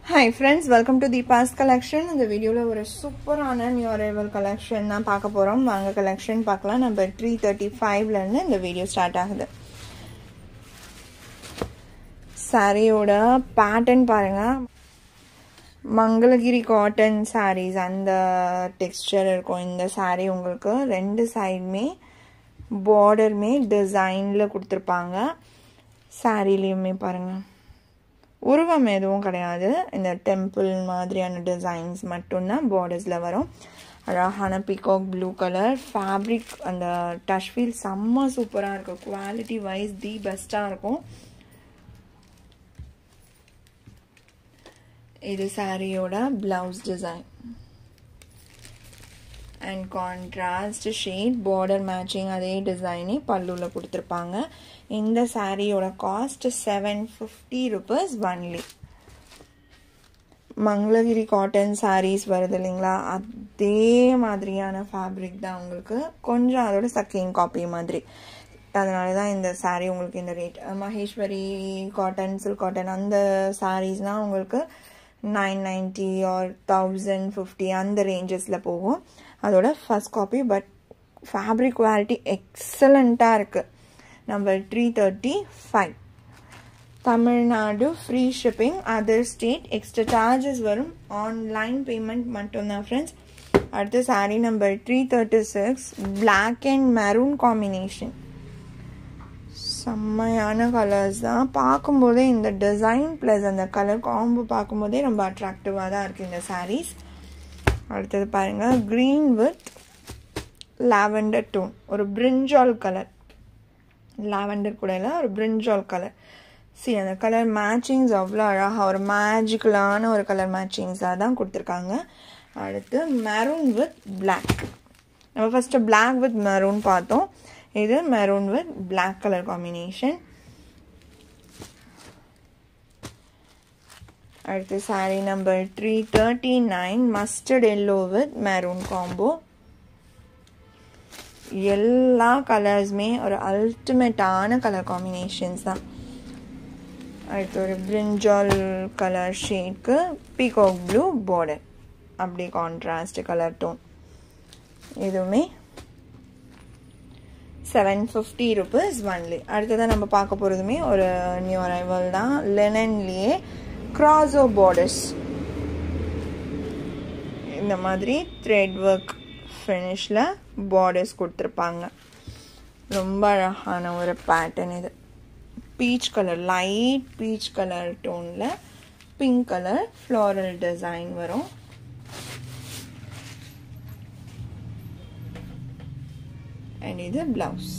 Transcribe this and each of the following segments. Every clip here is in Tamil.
Hi friends, welcome to Deepa's collection. In the video la oru super new arrival collection na paaka porom. Vaanga collection paakalam. Number 335 la irundhu இந்த video start ஆகுது. saree oda pattern பாருங்க. மங்களகிரி cotton sarees அந்த texture இருக்கும் இந்த saree உங்களுக்கு ரெண்டு சைடுமே border மே designல கொடுத்திருப்பாங்க. சாரிலயுமே பாருங்க உருவம் எதுவும் கிடையாது இந்த டெம்பிள் மாதிரியான டிசைன்ஸ் மட்டும் தான் bordersல வரும் அழகான பீகாக் ப்ளூ கலர் ஃபேப்ரிக் அந்த டச் ஃபீல் செம்ம சூப்பரா இருக்கு குவாலிட்டி வைஸ் தி பெஸ்டா இருக்கும் இது சாரியோட blouse design and contrast shade border matching அதே டிசைனே பல்லுல கொடுத்திருப்பாங்க இந்த சாரியோட cost 750 rupees only Mangalagiri cotton sarees வருது இல்லீங்களா அதே மாதிரியான ஃபேப்ரிக் தான் உங்களுக்கு கொஞ்சம் அதோட செகண்ட் காப்பி மாதிரி அதனால தான் இந்த saree உங்களுக்கு இந்த rate Maheswari cotton silk cotton அந்த sareesனா உங்களுக்கு 990 or 1050 அந்த ரேஞ்சஸ்ல போகும் அதோட first copy but fabric quality எக்ஸலென்ட்டா இருக்கு number 335 Tamil Nadu free shipping other state extra charges வரும் ஆன்லைன் பேமெண்ட் மட்டும் தான் फ्रेंड्स அடுத்து saree number 336 black and maroon combination செம்மையான கலர்ஸ் தான் பாக்கும்போதே இந்த டிசைன் ப்ளஸ் அந்த கலர் காம்போ பாக்கும்போதே ரொம்ப அட்ராக்டிவா தான் இருக்கு இந்த sarees அடுத்து பாருங்க green with lavender tone ஒரு brinjal கலர் lavender கூட இல்ல ஒரு brinjal கலர் see அந்த கலர் மேட்சிங்ஸ் அவ்வளவு அழகா ஒரு மேஜிக்கலான ஒரு கலர் மேட்சிங்ஸா தான் கொடுத்திருக்காங்க அடுத்து maroon with black நம்ம ஃபர்ஸ்ட் black with maroon பார்த்தோம் இது maroon with black color combination அடுத்து saree number 339 mustard yellow with maroon combo எல்லா கலர்ஸ்மே ஒரு அல்டிமேட்டான கலர் காம்பினேஷன்ஸ் தான் அடுத்து ஒரு brinjal கலர் ஷேட்க்கு peacock blue border அப்படி கான்ட்ராஸ்ட் கலர் டோன் இதுவுமே 750 rupees only அடுத்ததா நம்ம பார்க்க போறதுமே ஒரு நியூ அரைவல் தான் லினன்லயே crossover borders இந்த மாதிரி thread work finishல borders கொடுத்திருப்பாங்க ரொம்ப அழகான ஒரு பேட்டர்ன் இது peach colour light peach colour டோன்ல பிங்க் கலர் floral டிசைன் வரும் and இது blouse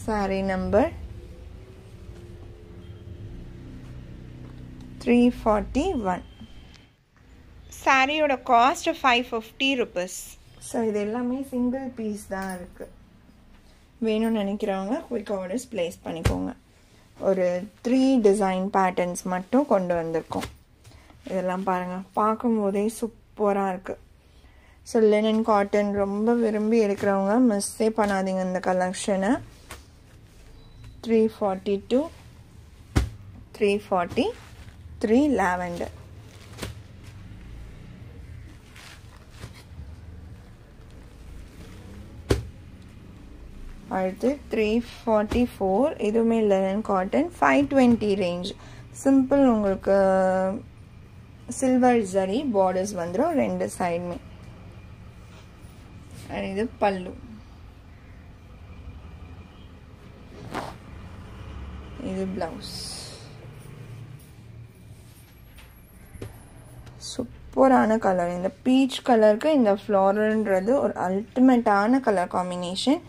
saree number 341 saree oda cost 550 rupees so இது எல்லாமே single piece தான் இருக்கு வேணும்னு நினைக்கிறவங்க quick orders place பண்ணிக்கோங்க ஒரு 3 டிசைன் பேட்டர்ன்ஸ் மட்டும் கொண்டு வந்திருக்கோம் இதெல்லாம் பாருங்க பாக்கும்போதே சூப்பரா இருக்கு சோ லினன் காட்டன் ரொம்ப விரும்பி எடுக்கறவங்க மிஸ்ஸே பண்ணாதீங்க இந்த கலெக்ஷனை 342 343 lavender அடுத்து 344 இதுமே லினன் காட்டன் 520 ரேஞ்ச் சிம்பிள் உங்களுக்கு சில்வர் ஜரி borders வந்துரும் ரெண்டு சைடுமே இது பல்லு இது blouse சூப்பரான கலர் இந்த பீச் கலருக்கு இந்த ஃப்ளோரல்ன்றது ஒரு அல்டிமேட்டான கலர் காம்பினேஷன்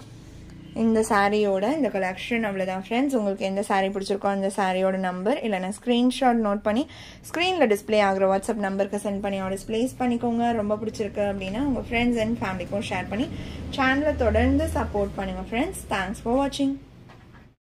இந்த சாரியோட இந்த கலெக்ஷன் அவ்வளவுதான் फ्रेंड्स உங்களுக்கு எந்த சாரி பிடிச்சிருக்கோ அந்த சாரியோட நம்பர் இல்லனா ஸ்கிரீன்ஷாட் நோட் பண்ணி ஸ்கிரீன்ல டிஸ்ப்ளே ஆகுற வாட்ஸ்அப் நம்பருக்கு சென்ட் பண்ணி ஆர்டர்ஸ் ப்ளேஸ் பண்ணிக்கோங்க ரொம்ப பிடிச்சிருக்கு அப்படினா உங்க फ्रेंड्स and ஃபேமிலிக்கும் ஷேர் பண்ணி சேனலை தொடர்ந்து சப்போர்ட் பண்ணுங்க फ्रेंड्स thanks for watching